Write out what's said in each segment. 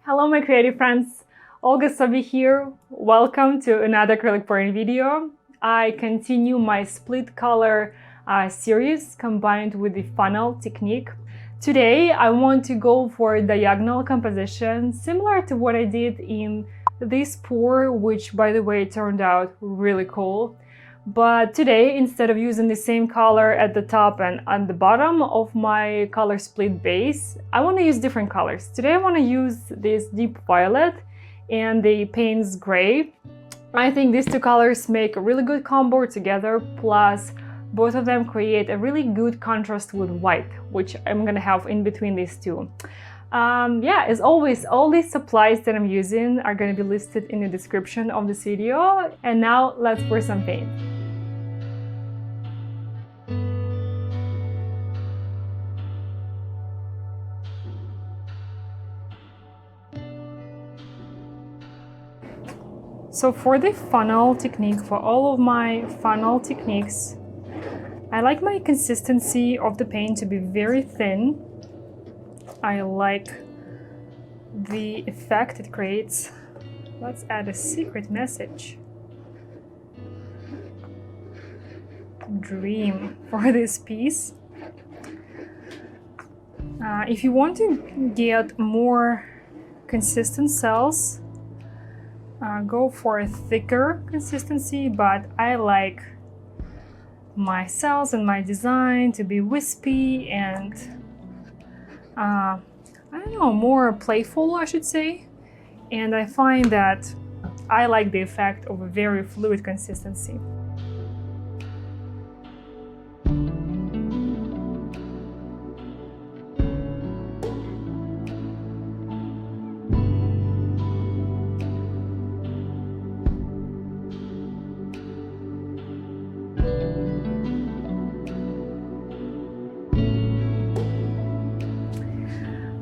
Hello my creative friends, Olga Soby here. Welcome to another acrylic pouring video. I continue my split color series combined with the funnel technique. Today I want to go for a diagonal composition similar to what I did in this pour, which by the way turned out really cool. But today, instead of using the same color at the top and on the bottom of my color split base, I want to use different colors. Today I want to use this deep violet and the PAYNE'S gray. I think these two colors make a really good combo together, plus both of them create a really good contrast with white, which I'm gonna have in between these two. Yeah, as always, all these supplies that I'm using are going to be listed in the description of this video. And now let's pour some paint. So for the funnel technique, for all of my funnel techniques, I like my consistency of the paint to be very thin. I like the effect it creates. Let's add a secret message. Dream for this piece. If you want to get more consistent cells, go for a thicker consistency, but I like my cells and my design to be wispy and I don't know, more playful, I should say. And I find that I like the effect of a very fluid consistency.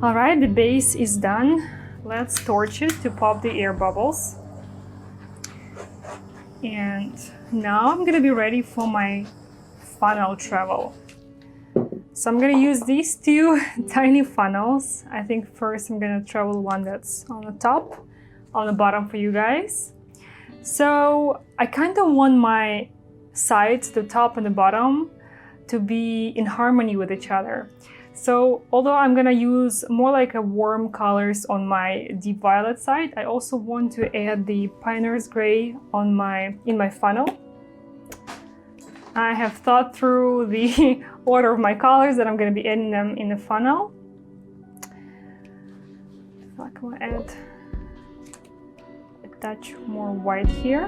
Alright, the base is done. Let's torch it to pop the air bubbles. And now I'm gonna be ready for my funnel travel. So I'm gonna use these two tiny funnels. I think first I'm gonna travel one that's on the top, on the bottom for you guys. So I kind of want my sides, the top and the bottom, to be in harmony with each other. So although I'm gonna use more like a warm colors on my deep violet side, I also want to add the PAYNE'S gray on in my funnel. I have thought through the order of my colors that I'm gonna be adding them in the funnel. So I can add a touch more white here.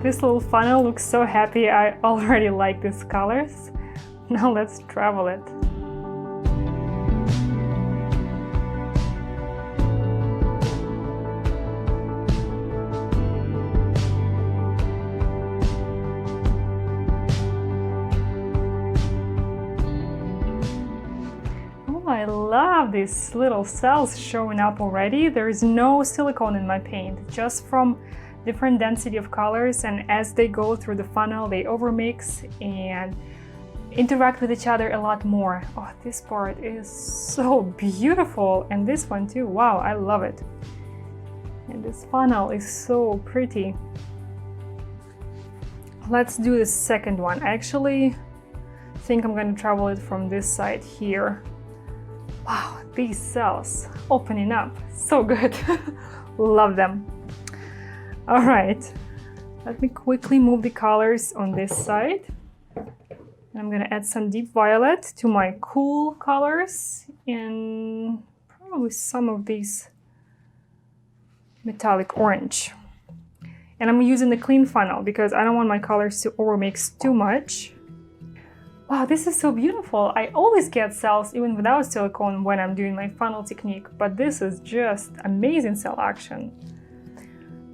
This little funnel looks so happy. I already like these colors. Now let's travel it. Oh, I love these little cells showing up already. There is no silicone in my paint, just from different density of colors, and as they go through the funnel they overmix and interact with each other a lot more. Oh, this part is so beautiful, and this one too. Wow, I love it. And this funnel is so pretty. Let's do the second one. I actually think I'm going to travel it from this side here. Wow, these cells opening up, so good. Love them. All right, let me quickly move the colors on this side. And I'm gonna add some deep violet to my cool colors and probably some of these metallic orange. And I'm using the clean funnel because I don't want my colors to overmix too much. Wow, this is so beautiful. I always get cells even without silicone when I'm doing my funnel technique, but this is just amazing cell action.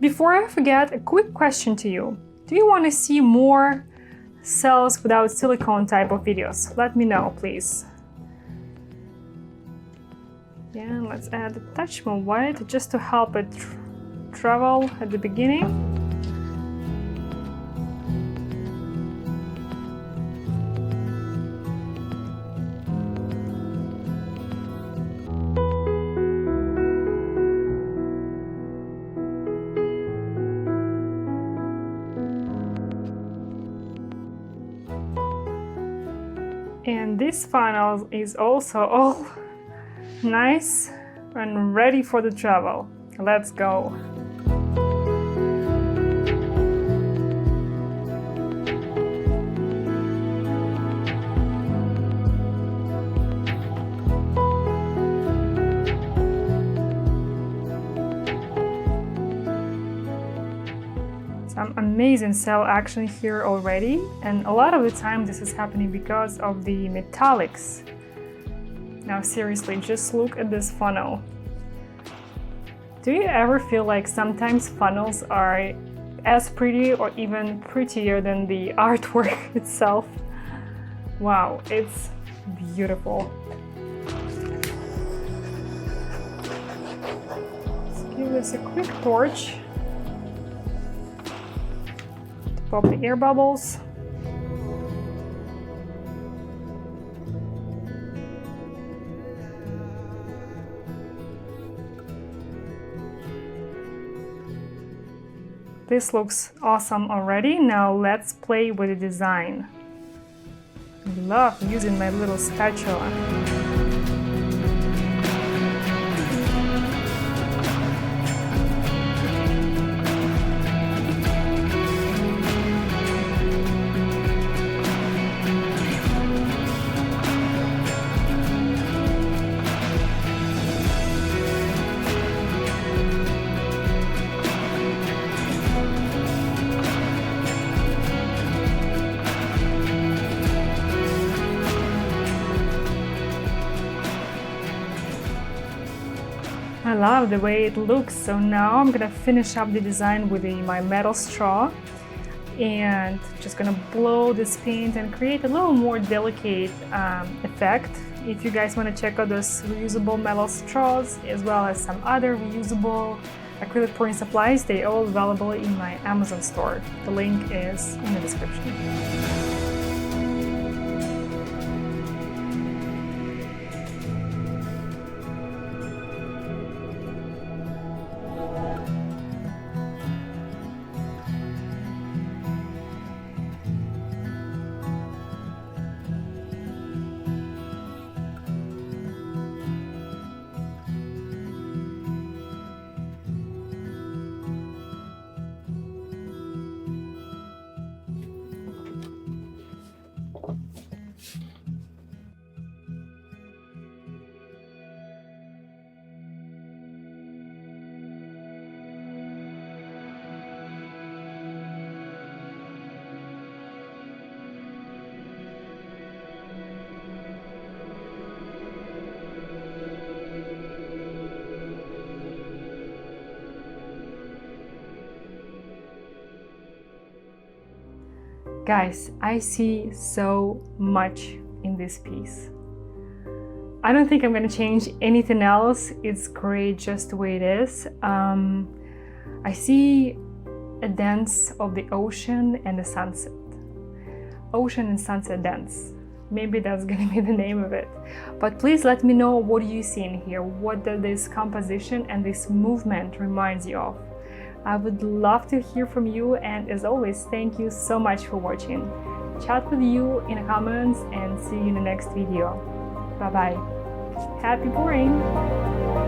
Before I forget, a quick question to you. Do you want to see more cells without silicone type of videos? Let me know, please. Yeah, let's add a touch more white just to help it travel at the beginning. And this funnel is also all nice and ready for the travel. Let's go. Some amazing cell action here already, and a lot of the time this is happening because of the metallics. Now seriously, just look at this funnel. Do you ever feel like sometimes funnels are as pretty or even prettier than the artwork itself? Wow, it's beautiful. Let's give this a quick torch. Pop the air bubbles. This looks awesome already. Now let's play with the design. I love using my little spatula. I love the way it looks. So now I'm gonna finish up the design with my metal straw and just gonna blow this paint and create a little more delicate effect. If you guys want to check out those reusable metal straws as well as some other reusable acrylic pouring supplies, they all available in my Amazon store. The link is in the description. Guys, I see so much in this piece. I don't think I'm gonna change anything else. It's great just the way it is. I see a dance of the ocean and the sunset. Ocean and sunset dance. Maybe that's gonna be the name of it. But please let me know what you see in here. What does this composition and this movement reminds you of? I would love to hear from you, and as always, thank you so much for watching. Chat with you in the comments and see you in the next video. Bye bye. Happy pouring!